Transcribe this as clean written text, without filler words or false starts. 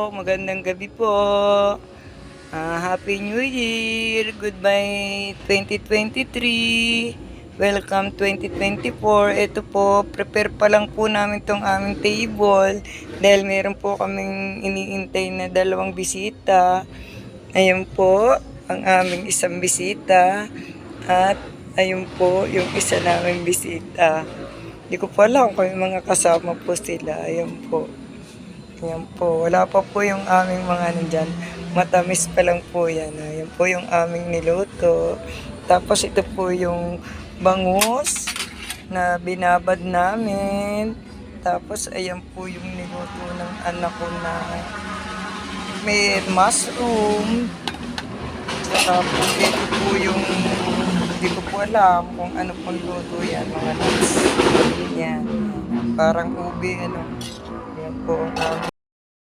Magandang gabi po. Happy New Year. Goodbye 2023. Welcome 2024. Ito po, prepare pa lang po namin tong aming table dahil meron po kaming iniintay na dalawang bisita. Ayun po, ang aming isang bisita at ayun po yung isa naming bisita. Hindi ko pa alam kung yung mga kasama po sila. Ayun po. Ayan po, wala pa po yung aming mga nandyan. Matamis pa lang po yan. Ayan po yung aming niluto. Tapos ito po yung bangus na binabad namin. Tapos ayan po yung niluto ng anak ko na may mushroom. Saka po ito po yung hindi ko po alam kung ano pong luto yan, mga nuts. Yan. Parang ube, ano. Yan po ang aming